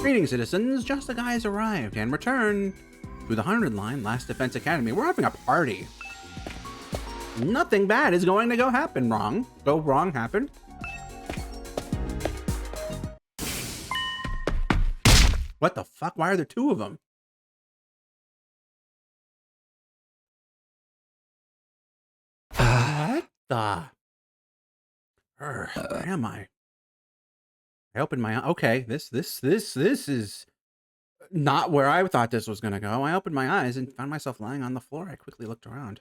Greetings, citizens. Justiguy has arrived and returned to the 100 line Last Defense Academy. We're having a party. Nothing bad is going to go wrong happen. What the fuck? Why are there two of them? What the? Where am I? I opened my... Okay, this is not where I thought this was gonna go. I opened my eyes and found myself lying on the floor. I quickly looked around.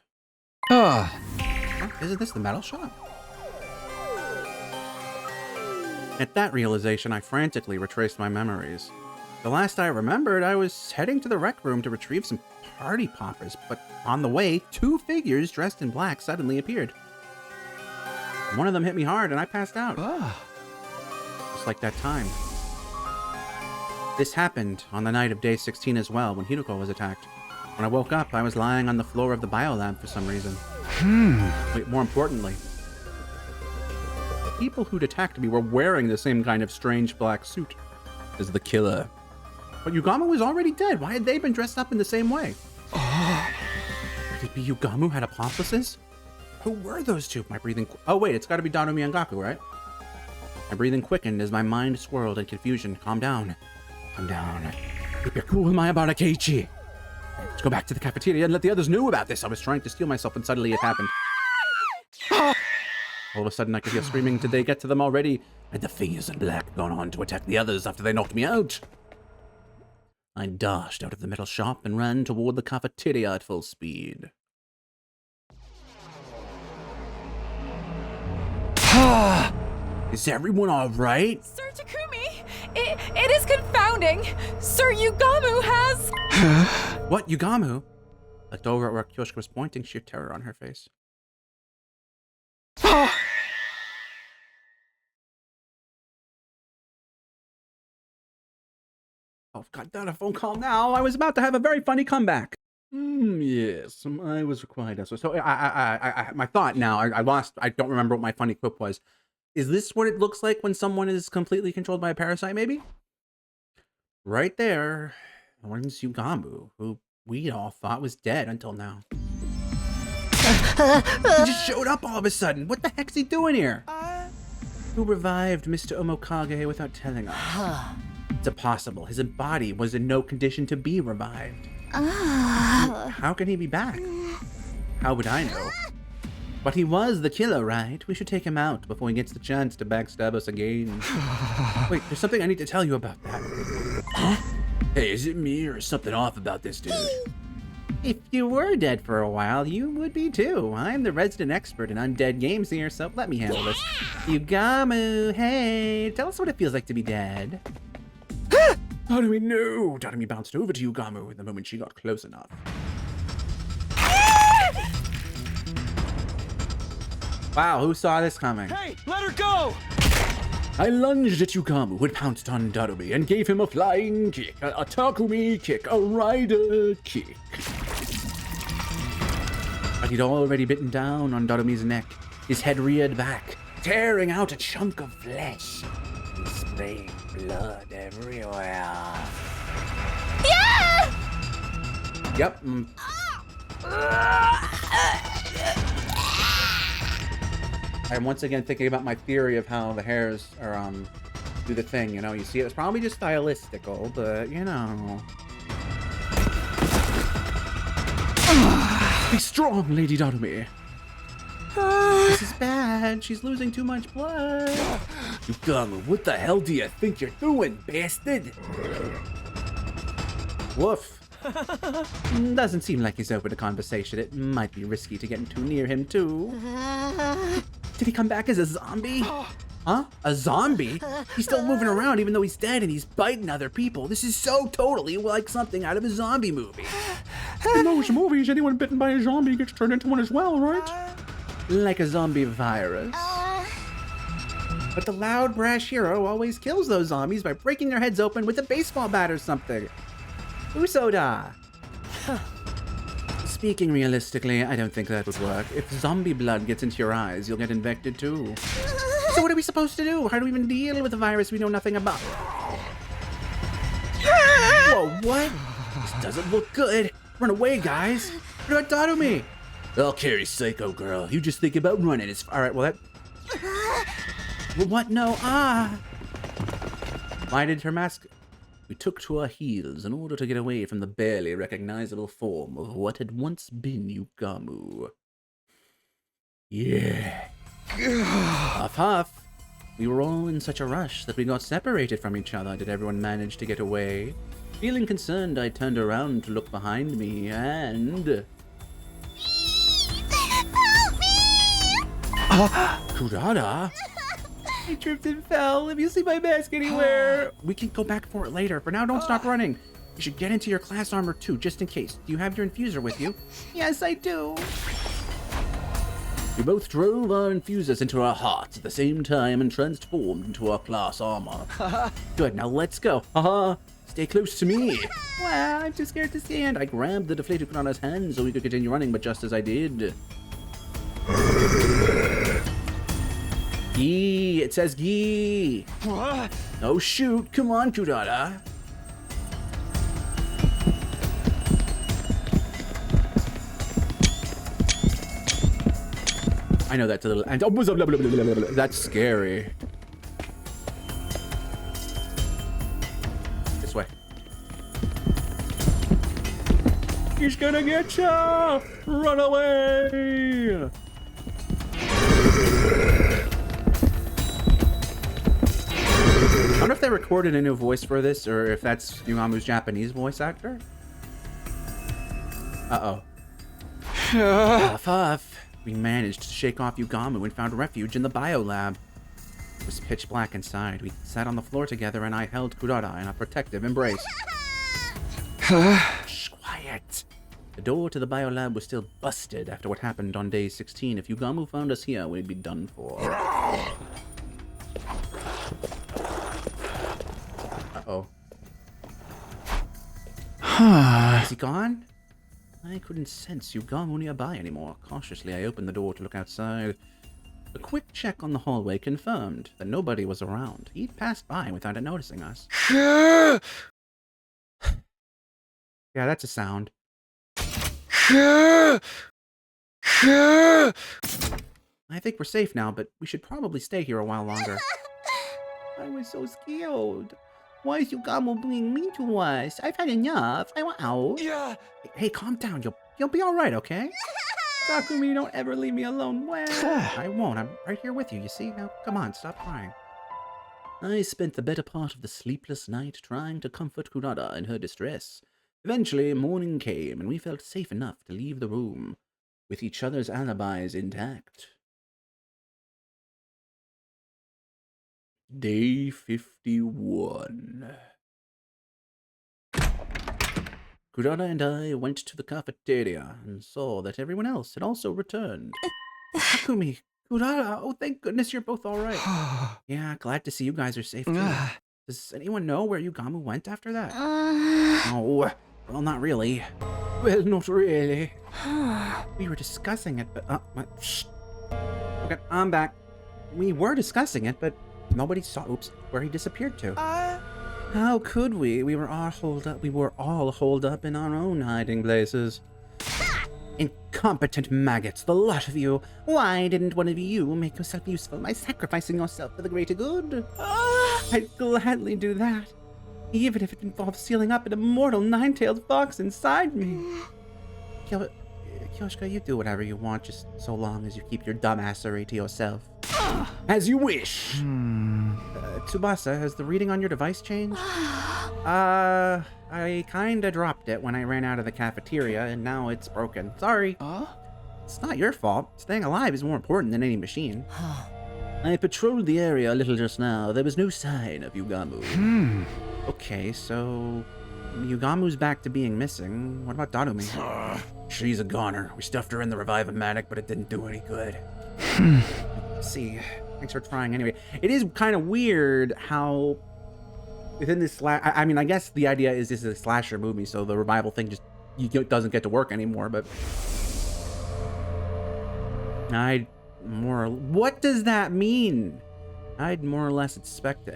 Oh, isn't this the metal shop? At that realization, I frantically retraced my memories. The last I remembered, I was heading to the rec room to retrieve some party poppers, but on the way, two figures dressed in black suddenly appeared. One of them hit me hard and I passed out. Just like that time. This happened on the night of day 16 as well, when Hinako was attacked. When I woke up, I was lying on the floor of the biolab for some reason. Wait, more importantly, the people who'd attacked me were wearing the same kind of strange black suit as the killer. But Yugamu was already dead. Why had they been dressed up in the same way? Could it be Yugamu had accomplices? Who were those two? My breathing... Oh wait, it's gotta be Danumi and Gaku, right? My breathing quickened as my mind swirled in confusion. Calm down. Calm down. Keep your cool, Mayabara Keiichi. Let's go back to the cafeteria and let the others know about this. I was trying to steel myself and suddenly it happened. All of a sudden I could hear screaming. Did they get to them already? Had the figures in black gone on to attack the others after they knocked me out? I dashed out of the metal shop and ran toward the cafeteria at full speed. Is everyone all right? Sir Takumi, it is confounding. Sir Yugamu has... What, Yugamu? Looked over at where Kyoshika was pointing, sheer terror on her face. Oh, God, not a phone call now. I was about to have a very funny comeback. Yes, I was required. So my thought now, I don't remember what my funny quip was. Is this what it looks like when someone is completely controlled by a parasite, maybe? Right there, one's Yugamu, who we all thought was dead until now. He just showed up all of a sudden. What the heck's he doing here? Who revived Mr. Omokage without telling us? It's impossible. His body was in no condition to be revived. How can he be back? How would I know? But he was the killer, right? We should take him out before he gets the chance to backstab us again. Wait, there's something I need to tell you about that. Huh? Hey, is it me or something off about this dude? If you were dead for a while, you would be too. I'm the resident expert in undead games here, so let me handle this. Yugamu, hey, tell us what it feels like to be dead. Danumi, no! Danumi bounced over to Yugamu the moment she got close enough. Wow, who saw this coming? Hey, let her go! I lunged at Yugamu, who had pounced on Danumi, and gave him a flying kick, a takumi kick, a rider kick. But he'd already bitten down on Darumi's neck. His head reared back, tearing out a chunk of flesh and spraying blood everywhere. Yeah! Yep. I'm once again thinking about my theory of how the hairs are, do the thing, you know? You see, it was probably just stylistical, but, you know. Be strong, Lady Darumi. This is bad. She's losing too much blood. Yugamu, what the hell do you think you're doing, bastard? Woof. Doesn't seem like he's open to conversation. It might be risky to get too near him, too. Did he come back as a zombie? Huh? A zombie? He's still moving around even though he's dead and he's biting other people. This is so totally like something out of a zombie movie. In those movies, anyone bitten by a zombie gets turned into one as well, right? Like a zombie virus. But the loud, brash hero always kills those zombies by breaking their heads open with a baseball bat or something. Usoda. Speaking realistically, I don't think that would work. If zombie blood gets into your eyes, you'll get infected too. So what are we supposed to do? How do we even deal with a virus we know nothing about? Whoa, what? This doesn't look good. Run away, guys. What about Takumi? I'll carry Psycho Girl. You just think about running. All right, well, that... Well, what? No, Why did her mask... We took to our heels in order to get away from the barely recognizable form of what had once been Yugamu. Yeah. Huff, huff. We were all in such a rush that we got separated from each other. Did everyone manage to get away? Feeling concerned, I turned around to look behind me, and... Help me! Kurata? I tripped and fell. If you see my mask anywhere... We can go back for it later. For now, don't stop running. You should get into your class armor too, just in case. Do you have your infuser with you? Yes, I do. We both drove our infusers into our hearts at the same time and transformed into our class armor. Good, now let's go. Stay close to me. Wow, I'm too scared to stand. I grabbed the deflated Kurata's hand so we could continue running, but just as I did... Gee, it says Gee. What? Oh shoot, come on, Kurata. I know that's a little... And, oh, blah, blah, blah, blah, blah, blah. That's scary. This way. He's gonna get ya! Run away! I wonder if they recorded a new voice for this, or if that's Yugamu's Japanese voice actor. Uh-oh. Huff, huff. We managed to shake off Yugamu and found refuge in the biolab. It was pitch black inside. We sat on the floor together and I held Kurata in a protective embrace. Shh, quiet. The door to the biolab was still busted after what happened on day 16. If Yugamu found us here, we'd be done for. Uh-oh. Is he gone? I couldn't sense Yugamu nearby anymore. Cautiously, I opened the door to look outside. A quick check on the hallway confirmed that nobody was around. He'd passed by without noticing us. Yeah, that's a sound. I think we're safe now, but we should probably stay here a while longer. I was so scared. Why is Yugamu being mean to us? I've had enough. I want out. Yeah. Hey, calm down. You'll be all right, okay? Takumi, don't ever leave me alone. Well, I won't. I'm right here with you, you see? Now, come on, stop crying. I spent the better part of the sleepless night trying to comfort Kurata in her distress. Eventually, morning came, and we felt safe enough to leave the room, with each other's alibis intact. Day 51. Kurata and I went to the cafeteria and saw that everyone else had also returned. Takumi, Kurata, oh thank goodness you're both alright. Yeah, glad to see you guys are safe too. Does anyone know where Yugamu went after that? Oh, well not really. Well, not really. We were discussing it, but... shh. Okay, I'm back. We were discussing it, but... Nobody saw, where he disappeared to. How could we? We were all holed up in our own hiding places. Incompetent maggots, the lot of you. Why didn't one of you make yourself useful by sacrificing yourself for the greater good? I'd gladly do that, even if it involves sealing up an immortal nine-tailed fox inside me. Kyoshka, you do whatever you want, just so long as you keep your dumbassery to yourself. As you wish. Tsubasa, has the reading on your device changed? I kinda dropped it when I ran out of the cafeteria, and now it's broken. Sorry. It's not your fault. Staying alive is more important than any machine. I patrolled the area a little just now. There was no sign of Yugamu. Okay, so... Yugamu's back to being missing. What about Takumi? She's a goner. We stuffed her in the Revive-O-Matic, but it didn't do any good. See, thanks for trying anyway. It is kind of weird how within this I mean, I guess the idea is this is a slasher movie, so the revival thing just doesn't get to work anymore, but what does that mean? I'd more or less expected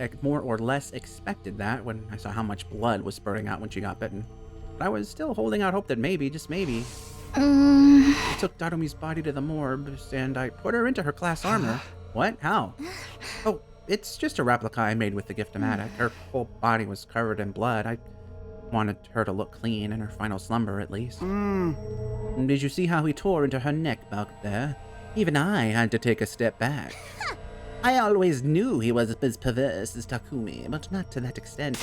that when I saw how much blood was spurting out when she got bitten. But I was still holding out hope that maybe, just maybe, I took Darumi's body to the morgue and I put her into her class armor. What? How? Oh, it's just a replica I made with the gift-o-matic. Her whole body was covered in blood. I wanted her to look clean in her final slumber, at least. Did you see how he tore into her neck back there? Even I had to take a step back. I always knew he was as perverse as Takumi, but not to that extent.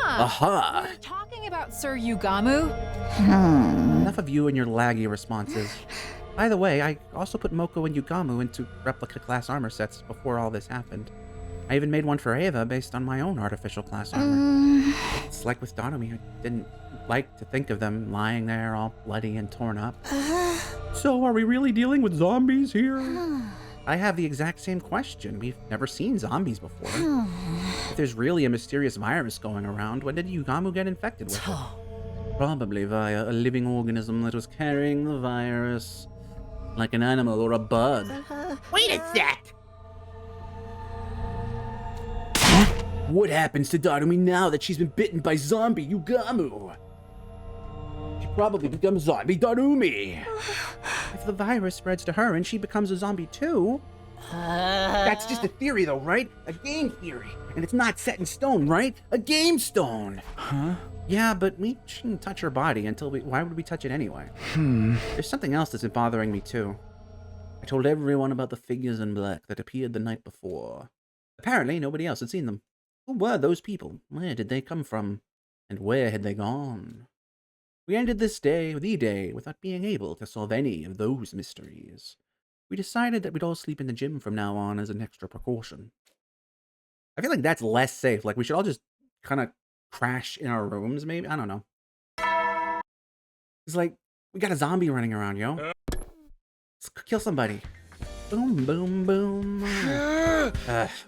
Aha! We're talking about Sir Yugamu? Enough of you and your laggy responses. By the way, I also put Moko and Yugamu into replica class armor sets before all this happened. I even made one for Eva based on my own artificial class armor. It's like with Darumi, I didn't like to think of them lying there all bloody and torn up. So are we really dealing with zombies here? I have the exact same question. We've never seen zombies before. If there's really a mysterious virus going around, when did Yugamu get infected with it? Probably via a living organism that was carrying the virus. Like an animal or a bug. Wait a sec! What happens to Darumi now that she's been bitten by zombie Yugamu? She probably becomes zombie Darumi. If the virus spreads to her and she becomes a zombie too... That's just a theory though, right? A game theory. And it's not set in stone, right? A game stone. Huh? Yeah, but we shouldn't touch her body until we... Why would we touch it anyway? There's something else that's been bothering me too. I told everyone about the figures in black that appeared the night before. Apparently, nobody else had seen them. Who were those people? Where did they come from? And where had they gone? We ended this day, the day, without being able to solve any of those mysteries. We decided that we'd all sleep in the gym from now on as an extra precaution. I feel like that's less safe. Like, we should all just kind of crash in our rooms, maybe? I don't know. It's like, we got a zombie running around, yo. Let's kill somebody. Boom, boom, boom.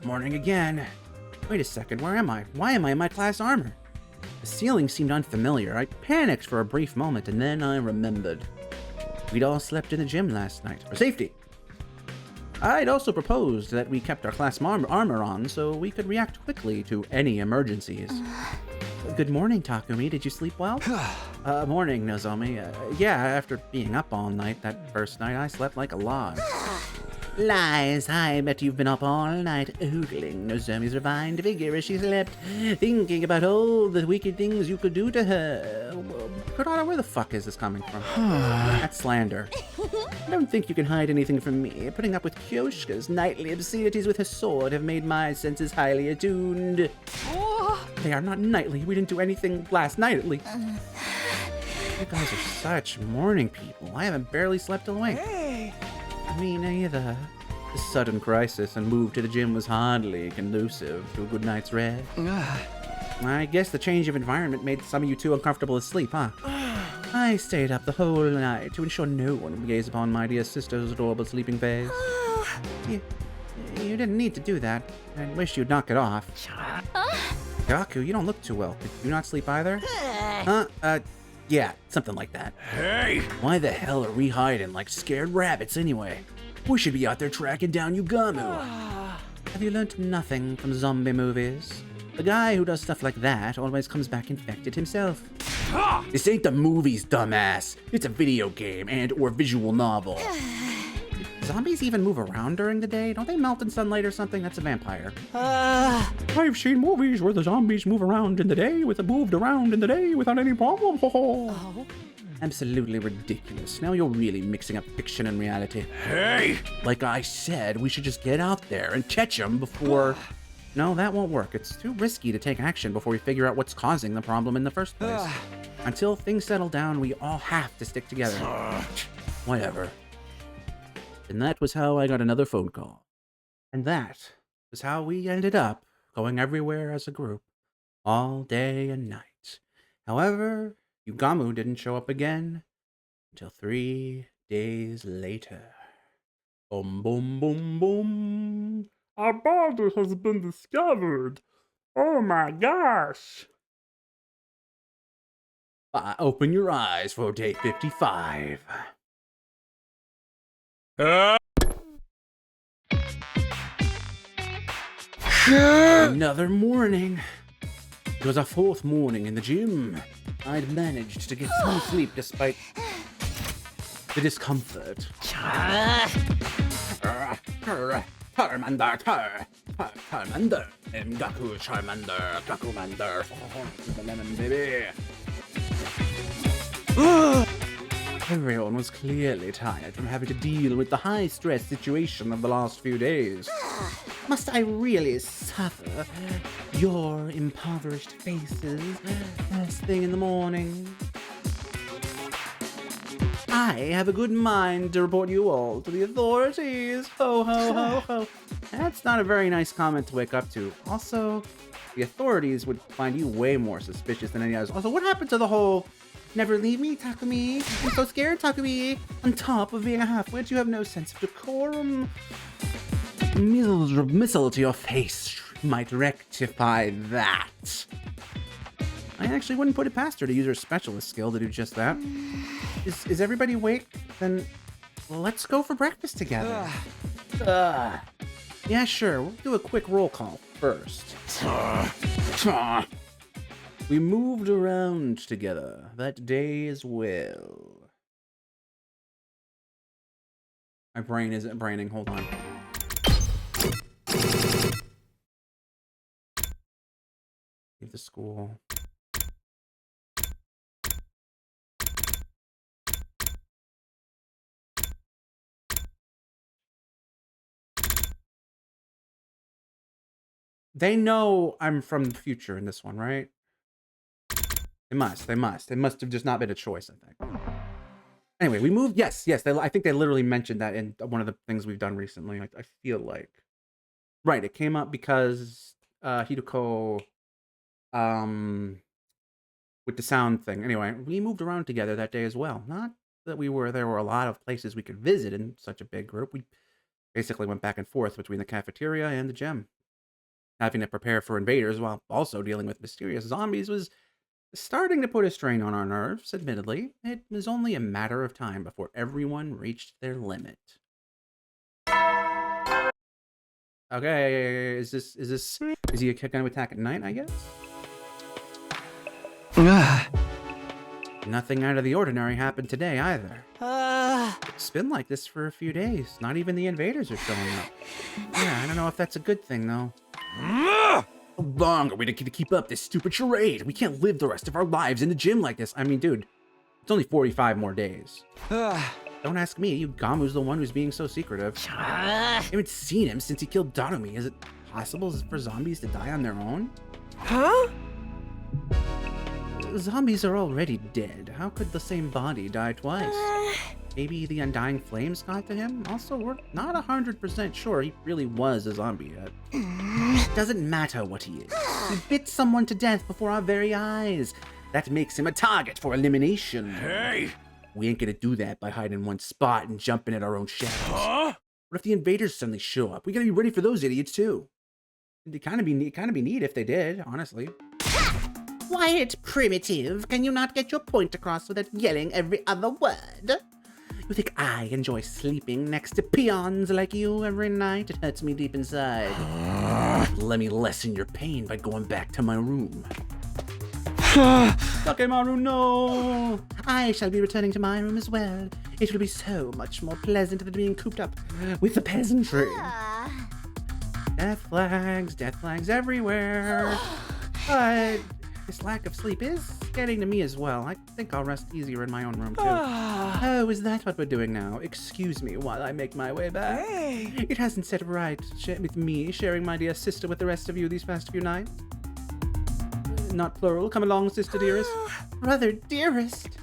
Morning again. Wait a second, where am I? Why am I in my class armor? The ceiling seemed unfamiliar. I panicked for a brief moment, and then I remembered. We'd all slept in the gym last night, for safety. I'd also proposed that we kept our class armor on so we could react quickly to any emergencies. Good morning, Takumi. Did you sleep well? Morning, Nozomi. Yeah, after being up all night that first night, I slept like a log. Lies. I bet you've been up all night oogling Nozomi's refined figure as she slept, thinking about all the wicked things you could do to her. Kurata, where the fuck is this coming from? That's slander. I don't think you can hide anything from me. Putting up with Kyoshka's nightly obscenities with her sword have made my senses highly attuned. They are not nightly. We didn't do anything last night, at least. You guys are such morning people. I haven't barely slept awake. Me neither. The sudden crisis and move to the gym was hardly conducive to a good night's rest. I guess the change of environment made some of you too uncomfortable to sleep, huh? I stayed up the whole night to ensure no one would gaze upon my dear sister's adorable sleeping face. You didn't need to do that. I wish you'd knock it off. Gaku, you don't look too well. Did you not sleep either? Yeah, something like that. Hey! Why the hell are we hiding like scared rabbits anyway? We should be out there tracking down Yugamu. Have you learned nothing from zombie movies? The guy who does stuff like that always comes back infected himself. This ain't the movies, dumbass. It's a video game and or visual novel. Zombies even move around during the day? Don't they melt in sunlight or something? That's a vampire. I've seen movies where the zombies moved around in the day without any problem. Absolutely ridiculous. Now you're really mixing up fiction and reality. Hey! Like I said, we should just get out there and catch them before... No, that won't work. It's too risky to take action before we figure out what's causing the problem in the first place. Until things settle down, we all have to stick together. Whatever. And that was how I got another phone call. And that is how we ended up going everywhere as a group, all day and night. However, Yugamu didn't show up again until 3 days later. Boom, boom, boom, boom. Our body has been discovered. Oh my gosh. Open your eyes for day 55. Another morning. It was our 4th morning in the gym. I'd managed to get some sleep despite the discomfort. Charmander, Gaku, Charmander, Gakumander, the lemon baby. Everyone was clearly tired from having to deal with the high-stress situation of the last few days. Must I really suffer your impoverished faces first thing in the morning? I have a good mind to report you all to the authorities. Ho, ho, ho, ho. That's not a very nice comment to wake up to. Also, the authorities would find you way more suspicious than any others. Also, what happened to the whole never leave me, Takumi? I'm so scared, Takumi. On top of being a half-wit, you have no sense of decorum. Missile to your face might rectify that. I actually wouldn't put it past her to use her specialist skill to do just that. Is everybody awake? Then let's go for breakfast together. Yeah, sure. We'll do a quick roll call first. We moved around together that day as well. My brain isn't braining. Hold on. Leave the school. They know I'm from the future in this one, right? They must. They must have just not been a choice, I think. Anyway, we moved. Yes. I think they literally mentioned that in one of the things we've done recently. I feel like. Right, it came up because Hideko, with the sound thing. Anyway, we moved around together that day as well. Not that there were a lot of places we could visit in such a big group. We basically went back and forth between the cafeteria and the gym. Having to prepare for invaders while also dealing with mysterious zombies was starting to put a strain on our nerves, admittedly. It was only a matter of time before everyone reached their limit. Okay, is he a kind of attack at night, I guess? Nothing out of the ordinary happened today either. It's been like this for a few days. Not even the invaders are showing up. Yeah, I don't know if that's a good thing, though. How long are we to keep up this stupid charade? We can't live the rest of our lives in the gym like this. I mean, dude, it's only 45 more days. Don't ask me. Gamu's the one who's being so secretive. I haven't seen him since he killed Darumi. Is it possible for zombies to die on their own? Huh? Zombies are already dead. How could the same body die twice? Maybe the undying flames got to him? Also, we're not 100% sure he really was a zombie yet. Doesn't matter what he is. He bit someone to death before our very eyes. That makes him a target for elimination. Hey! We ain't gonna do that by hiding in one spot and jumping at our own shadows. What if the invaders suddenly show up? We gotta be ready for those idiots too. It'd kind of be neat if they did, honestly. Quiet, primitive. Can you not get your point across without yelling every other word? You think I enjoy sleeping next to peons like you every night? It hurts me deep inside. Let me lessen your pain by going back to my room. Takemaru, no! I shall be returning to my room as well. It will be so much more pleasant than being cooped up with the peasantry. Death flags everywhere. But this lack of sleep is getting to me as well. I think I'll rest easier in my own room too. Oh, is that what we're doing now? Excuse me while I make my way back. Hey. It hasn't set right with me sharing my dear sister with the rest of you these past few nights. Not plural. Come along, sister dearest. Brother dearest.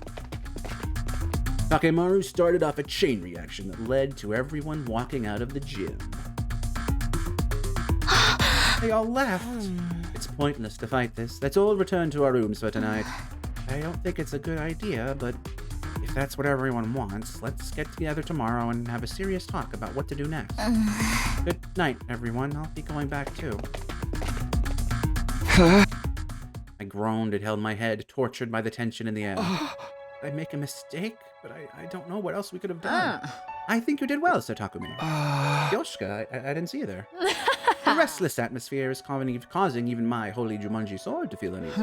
Takemaru started off a chain reaction that led to everyone walking out of the gym. They all left. It's pointless to fight this. Let's all return to our rooms for tonight. I don't think it's a good idea, but if that's what everyone wants, let's get together tomorrow and have a serious talk about what to do next. Good night, everyone. I'll be going back too. I groaned and held my head, tortured by the tension in the air. Did I make a mistake? But I don't know what else we could have done. I think you did well, said Takumi. Yoshika, I didn't see you there. The restless atmosphere is causing even my holy Jumanji sword to feel uneasy.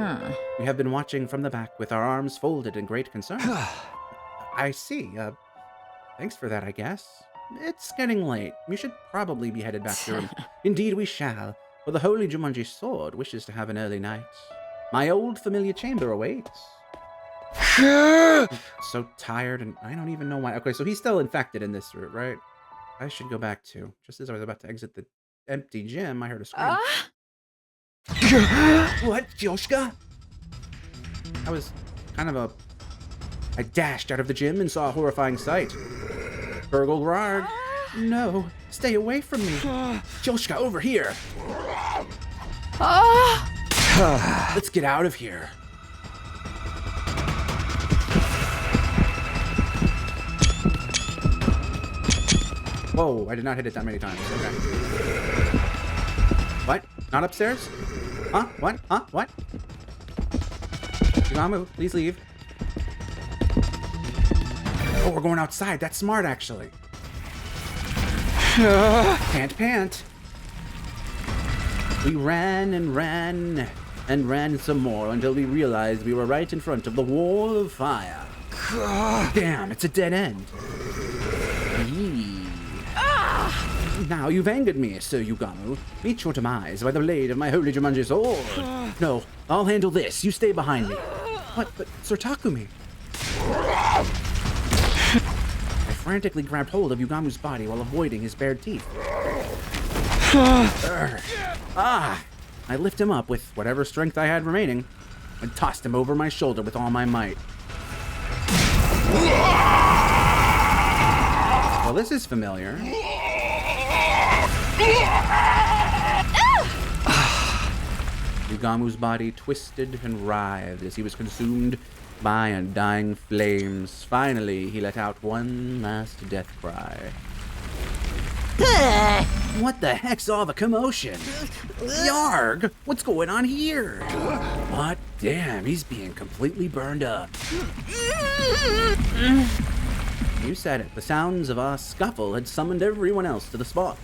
We have been watching from the back with our arms folded in great concern. I see. Thanks for that, I guess. It's getting late. We should probably be headed back to room. Indeed we shall, for the holy Jumanji sword wishes to have an early night. My old familiar chamber awaits. I'm so tired, and I don't even know why. Okay, so he's still infected in this route, right? I should go back too. Just as I was about to exit the empty gym, I heard a scream. What, Joshka? I was kind of I dashed out of the gym and saw a horrifying sight. Burgle Rarg. No, stay away from me. Joshka, over here. Let's get out of here. Whoa, I did not hit it that many times. Okay. What? Not upstairs? Huh? What? Huh? What? Do not move. Please leave. Oh, we're going outside. That's smart, actually. Pant. We ran and ran and ran some more until we realized we were right in front of the wall of fire. Damn, it's a dead end. Now you've angered me, Sir Yugamu. Meet your demise by the blade of my holy Jumanji sword. No, I'll handle this. You stay behind me. What? But Sir Takumi. I frantically grabbed hold of Yugamu's body while avoiding his bared teeth. I lift him up with whatever strength I had remaining and tossed him over my shoulder with all my might. Well, this is familiar. Yugamu's body twisted and writhed as he was consumed by undying flames. Finally, he let out one last death cry. What the heck's all the commotion? Yarg! What's going on here? What? Damn, he's being completely burned up. You said it. The sounds of our scuffle had summoned everyone else to the spot.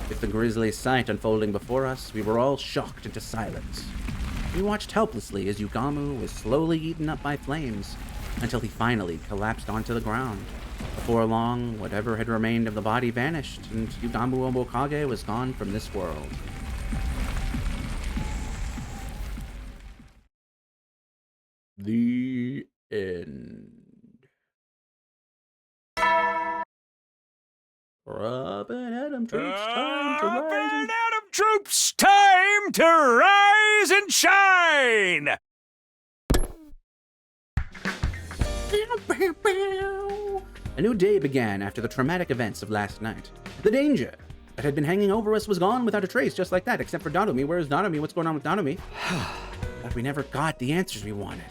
With the grisly sight unfolding before us, we were all shocked into silence. We watched helplessly as Yugamu was slowly eaten up by flames until he finally collapsed onto the ground. Before long, whatever had remained of the body vanished, and Yugamu Omokage was gone from this world. The end. Robin Adam Troops, time to rise. Robin Adam Troops, time to rise and shine! A new day began after the traumatic events of last night. The danger that had been hanging over us was gone without a trace, just like that, except for Nanami. Where's Nanami? What's going on with Nanami? But we never got the answers we wanted.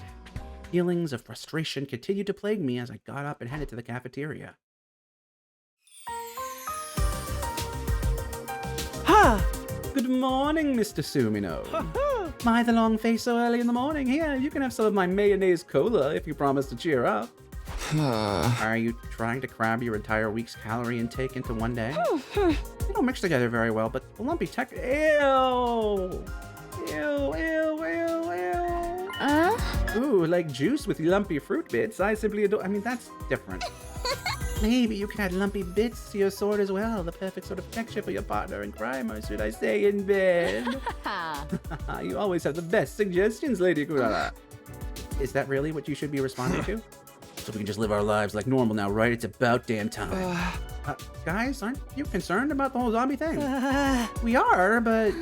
Feelings of frustration continued to plague me as I got up and headed to the cafeteria. Good morning, Mr. Sumino. My, the long face so early in the morning. Here, you can have some of my mayonnaise cola if you promise to cheer up. Are you trying to cram your entire week's calorie intake into one day? They don't mix together very well, but the lumpy tech... Ew! Ew, ew, ew, ew. Ooh, like juice with lumpy fruit bits. I simply adore... I mean, that's different. Maybe you can add lumpy bits to your sword as well. The perfect sort of texture for your partner in crime, or should I say in bed? You always have the best suggestions, Lady Kurara. Is that really what you should be responding to? So we can just live our lives like normal now, right? It's about damn time. Guys, aren't you concerned about the whole zombie thing? We are, but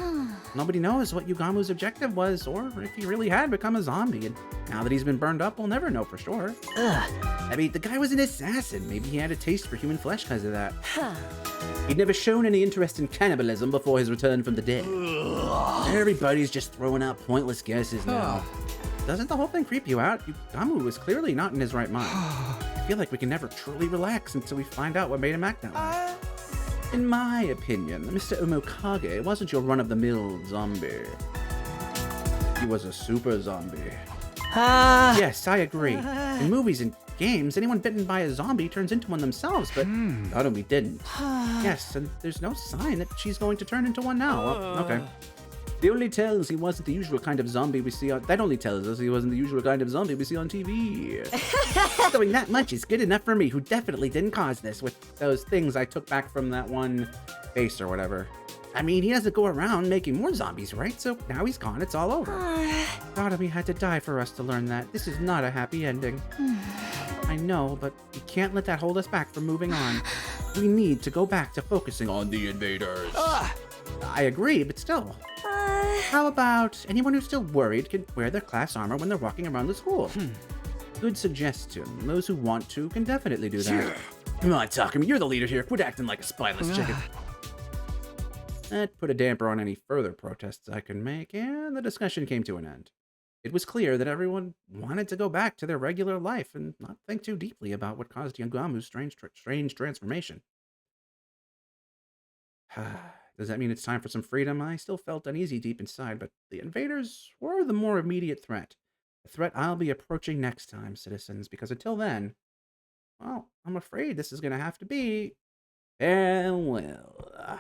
nobody knows what Yugamu's objective was, or if he really had become a zombie. And now that he's been burned up, we'll never know for sure. I mean, the guy was an assassin. Maybe he had a taste for human flesh because of that. He'd never shown any interest in cannibalism before his return from the dead. Everybody's just throwing out pointless guesses now. Doesn't the whole thing creep you out? Yugamu was clearly not in his right mind. I feel like we can never truly relax until we find out what made him act that way. In my opinion, Mr. Omokage wasn't your run-of-the-mill zombie. He was a super zombie. Yes, I agree. In movies and games, anyone bitten by a zombie turns into one themselves, but Takumi didn't. Yes, and there's no sign that she's going to turn into one now. Well, okay. That only tells us he wasn't the usual kind of zombie we see on TV. Knowing that much is good enough for me, who definitely didn't cause this with those things I took back from that one face or whatever. I mean, he doesn't go around making more zombies, right? So now he's gone, it's all over. Takumi had to die for us to learn that. This is not a happy ending. I know, but we can't let that hold us back from moving on. We need to go back to focusing on the invaders. I agree, but still. How about anyone who's still worried can wear their class armor when they're walking around the school? Good suggestion. Those who want to can definitely do that. Come on, Takumi, you're the leader here. Quit acting like a spineless chicken. That put a damper on any further protests I could make, and the discussion came to an end. It was clear that everyone wanted to go back to their regular life and not think too deeply about what caused Yangamu's strange transformation. Does that mean it's time for some freedom? I still felt uneasy deep inside, but the invaders were the more immediate threat. The threat I'll be approaching next time, citizens, because until then, well, I'm afraid this is going to have to be farewell.